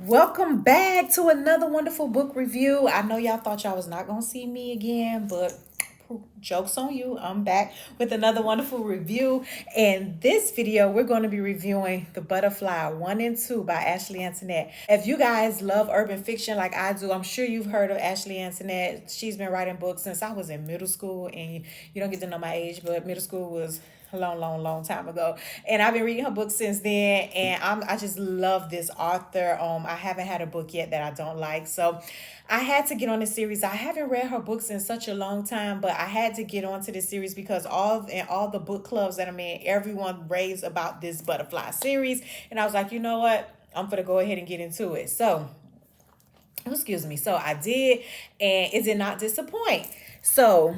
Welcome back to another wonderful book review. I know y'all thought y'all was not going to see me again, but joke's on you. I'm back with another wonderful review. In this video, we're going to be reviewing The Butterfly 1 and 2 by Ashely Antoinette. If you guys love urban fiction like I do, I'm sure you've heard of Ashely Antoinette. She's been writing books since I was in middle school, and you don't get to know my age, but middle school was a long time ago, and I've been reading her books since then, and I just love this author. I haven't had a book yet that I don't like, so I had to get on this series. I haven't read her books in such a long time, but I had to get onto this series because all the book clubs that I'm in, everyone raves about this Butterfly series, and I was like, you know what, I'm gonna go ahead and get into it. So excuse me. So I did, and it did not disappoint. So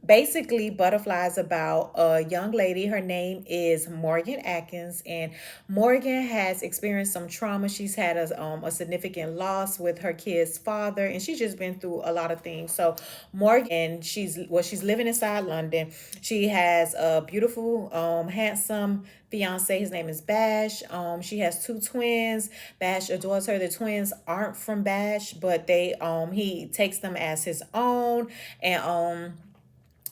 basically, Butterfly is about a young lady. Her name is Morgan Atkins, and Morgan has experienced some trauma. She's had a significant loss with her kid's father, and she's just been through a lot of things. So Morgan, she's living inside London. She has a beautiful, handsome fiance. His name is Bash. She has two twins. Bash adores her. The twins aren't from Bash, but he takes them as his own, and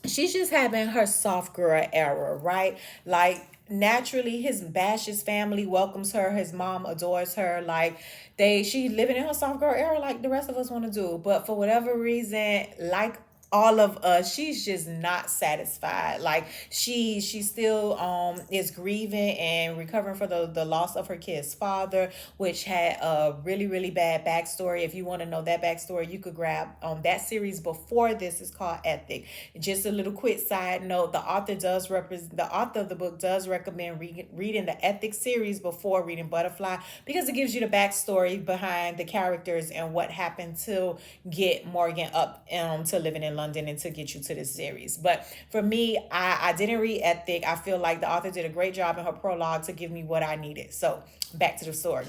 she's just having her soft girl era, right? Like naturally his Bash's family welcomes her, his mom adores her, like she living in her soft girl era like the rest of us want to do. But for whatever reason, like all of us, she's just not satisfied. Like she still is grieving and recovering for the loss of her kid's father, which had a really bad backstory. If you want to know that backstory, you could grab that series before this. Is called Ethic. Just a little quick side note: the author of the book does recommend reading the Ethic series before reading Butterfly, because it gives you the backstory behind the characters and what happened to get Morgan up to living in London and to get you to this series. But for me, I didn't read Ethic. I feel like the author did a great job in her prologue to give me what I needed. So back to the story.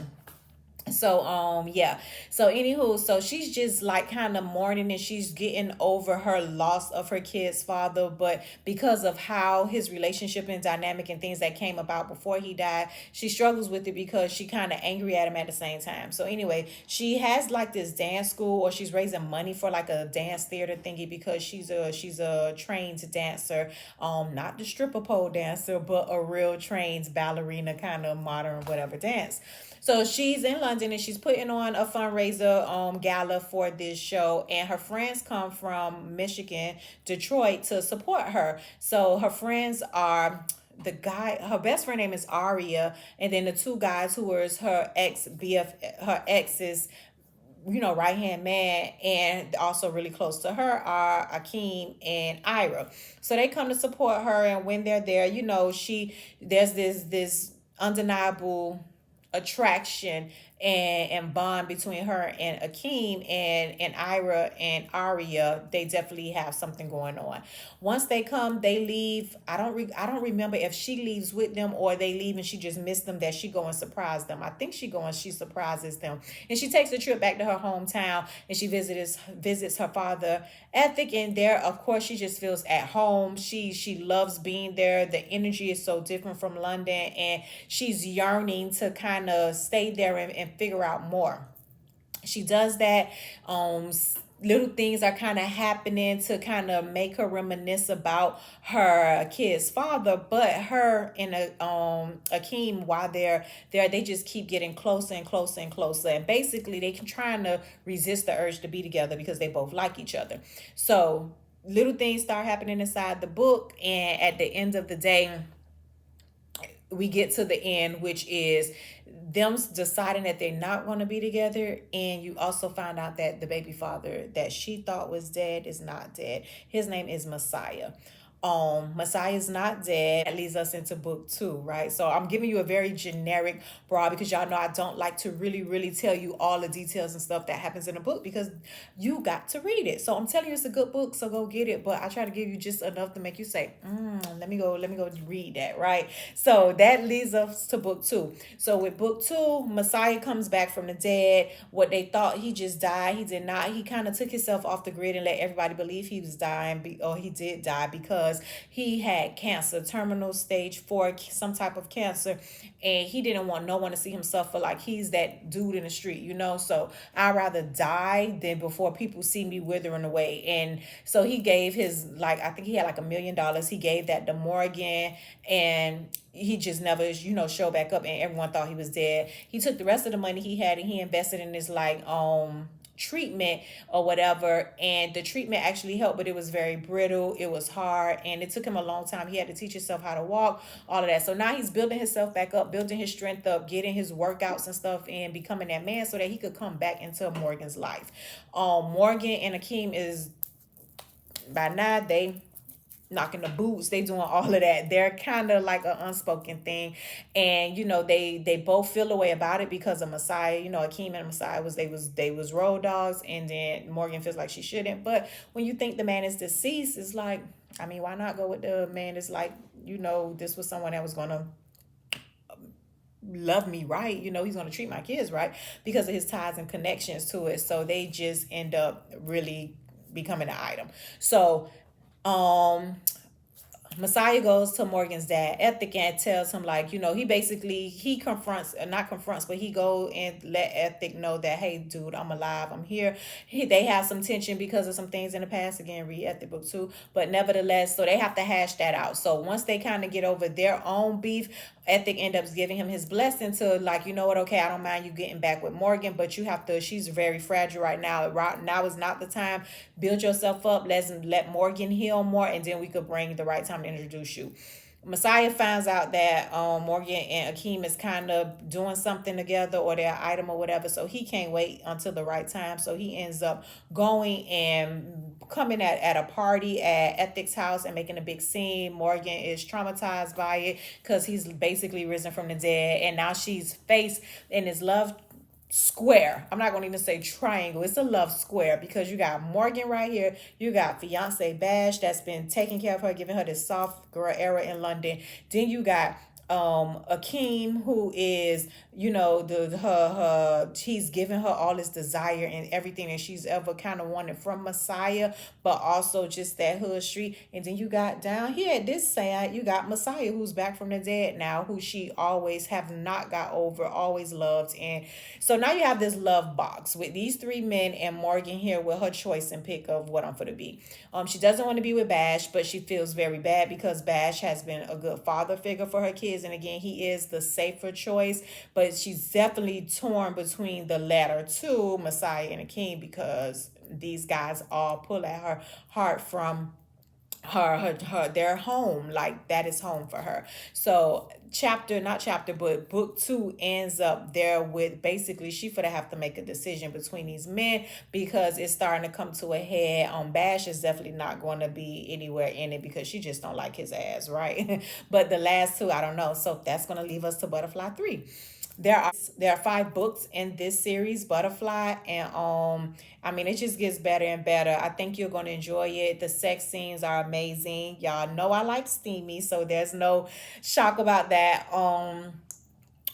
So yeah. So anywho, so she's just like kind of mourning, and she's getting over her loss of her kid's father, but because of how his relationship and dynamic and things that came about before he died, she struggles with it because she kind of angry at him at the same time. So anyway, she has like this dance school, or she's raising money for like a dance theater thingy, because she's a trained dancer, not the stripper pole dancer, but a real trained ballerina, kind of modern whatever dance. So she's in London, and she's putting on a fundraiser gala for this show, and her friends come from Michigan, Detroit, to support her. So her friends are her best friend name is Aria, and then the two guys who was her ex's, right hand man, and also really close to her are Akeem and Ira. So they come to support her, and when they're there, there's this undeniable attraction and bond between her and Akeem, and Ira and Aria. They definitely have something going on. Once they come, they leave. I don't remember if she leaves with them or they leave and she just missed them, that she go and surprise them. I think she surprises them, and she takes a trip back to her hometown, and she visits her father Ethic, and there of course she just feels at home. She loves being there. The energy is so different from London, and she's yearning to kind of stay there and figure out more. She does that. Little things are kind of happening to kind of make her reminisce about her kid's father, but her and Akeem, while they're there, they just keep getting closer and closer and closer, and basically they can trying to resist the urge to be together because they both like each other. So little things start happening inside the book, and at the end of the day, we get to the end, which is them deciding that they're not going to be together. And you also find out that the baby father that she thought was dead is not dead. His name is Messiah. Messiah's not dead. That leads us into book two, right? So I'm giving you a very generic broad, because y'all know I don't like to really tell you all the details and stuff that happens in a book, because you got to read it. So I'm telling you it's a good book, so go get it. But I try to give you just enough to make you say, let me go read that, right? So that leads us to book two. So with book two, Messiah comes back from the dead. What they thought he just died, he did not. He kind of took himself off the grid and let everybody believe he was dying, or he did die, because because he had cancer, terminal stage 4, some type of cancer, and he didn't want no one to see him suffer. Like, he's that dude in the street, you know. So I'd rather die than before people see me withering away. And so he gave his, like, I think he had like $1 million. He gave that to Morgan, and he just never, showed back up, and everyone thought he was dead. He took the rest of the money he had and he invested in his, like, treatment or whatever, and the treatment actually helped, but it was very brittle, it was hard, and it took him a long time. He had to teach himself how to walk, all of that. So now he's building himself back up, building his strength up, getting his workouts and stuff, and becoming that man so that he could come back into Morgan's life. Morgan and Akeem is, by now, they knocking the boots, they doing all of that. They're kind of like an unspoken thing, and they both feel a way about it because of Messiah. Akeem and Messiah was road dogs, and then Morgan feels like she shouldn't. But when you think the man is deceased, it's like, I mean, why not go with the man that's like, this was someone that was gonna love me right, he's going to treat my kids right because of his ties and connections to it. So they just end up really becoming an item. So um Messiah goes to Morgan's dad, Ethic, and tells him, like, he confronts, not confronts, but he go and let Ethic know that, hey, dude, I'm alive, I'm here. They have some tension because of some things in the past. Again, read Ethic book 2. But nevertheless, so they have to hash that out. So once they kind of get over their own beef, Ethic ends up giving him his blessing to, like, you know what, okay, I don't mind you getting back with Morgan, but you have to, she's very fragile right now. Right now is not the time. Build yourself up. Let Morgan heal more, and then we could bring the right time to introduce you. Messiah finds out that Morgan and Akeem is kind of doing something together, or their item or whatever, so he can't wait until the right time. So he ends up going and coming at a party at Ethic's house and making a big scene. Morgan is traumatized by it because he's basically risen from the dead, and now she's faced in his love square. I'm not going to even say triangle. It's a love square because you got Morgan right here. You got fiance Bash that's been taking care of her, giving her this soft girl era in London. Then you got Akeem, who is, he's giving her all this desire and everything that she's ever kind of wanted from Messiah, but also just that hood street. And then you got down here at this side, you got Messiah, who's back from the dead now, who she always have not got over, always loved. And so now you have this love box with these three men, and Morgan here with her choice and pick of what I'm for to be. She doesn't want to be with Bash, but she feels very bad because Bash has been a good father figure for her kids, and again, he is the safer choice, but she's definitely torn between the latter two, Messiah and Akeem, because these guys all pull at her heart from their home. Like, that is home for her. So but book 2 ends up there with, basically, she for to have to make a decision between these men because it's starting to come to a head. Bash is definitely not going to be anywhere in it because she just don't like his ass, right? But the last two, I don't know. So that's going to leave us to Butterfly 3. There are 5 books in this series, Butterfly, and I mean, it just gets better and better. I think you're going to enjoy it. The sex scenes are amazing. Y'all know I like steamy, so there's no shock about that.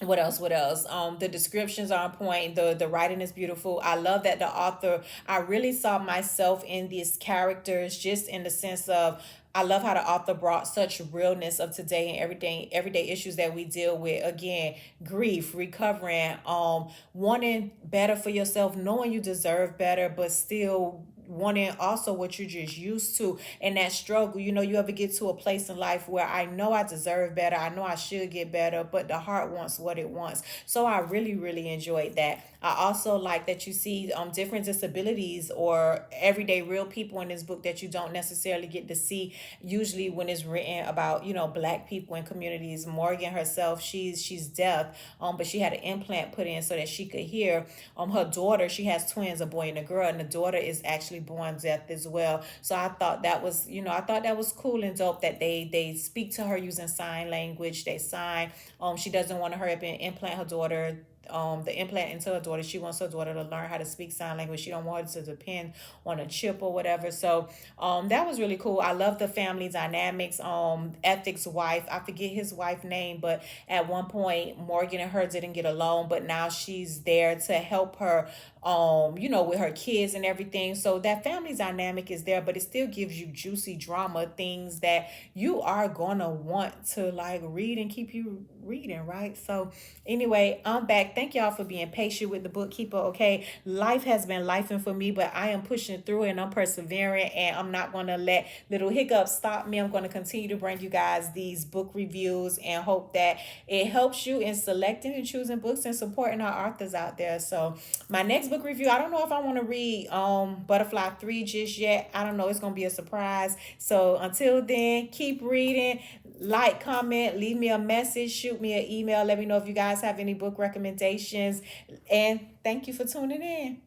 What else? The descriptions are on point. The writing is beautiful. I love that the author, I really saw myself in these characters, just in the sense of, I love how the author brought such realness of today and everyday issues that we deal with. Again, grief, recovering, wanting better for yourself, knowing you deserve better, but still wanting also what you're just used to, and that struggle. You ever get to a place in life where I know I deserve better, I know I should get better, but the heart wants what it wants. So I really, really enjoyed that. I also like that you see different disabilities or everyday real people in this book that you don't necessarily get to see usually when it's written about Black people in communities. Morgan herself, she's deaf, but she had an implant put in so that she could hear. Her daughter, she has twins, a boy and a girl, and the daughter is actually born deaf as well. So I thought that was cool and dope that they speak to her using sign language. They sign. She doesn't want to hurry up and implant her daughter the implant into her daughter. She wants her daughter to learn how to speak sign language. She don't want her to depend on a chip or whatever. So that was really cool. I love the family dynamics. Ethic's wife, I forget his wife name, but at one point Morgan and her didn't get along, but now she's there to help her, with her kids and everything. So that family dynamic is there, but it still gives you juicy drama, things that you are gonna want to like read and keep you reading, right? So anyway, I'm back. Thank y'all for being patient with the bookkeeper. Okay, life has been lifing for me, but I am pushing through and I'm persevering, and I'm not gonna let little hiccups stop me. I'm gonna continue to bring you guys these book reviews and hope that it helps you in selecting and choosing books and supporting our authors out there. So my next book review, I don't know if I want to read Butterfly 3 just yet. I don't know. It's gonna be a surprise. So until then, keep reading, like, comment, leave me a message, shoot me an email, let me know if you guys have any book recommendations. And thank you for tuning in.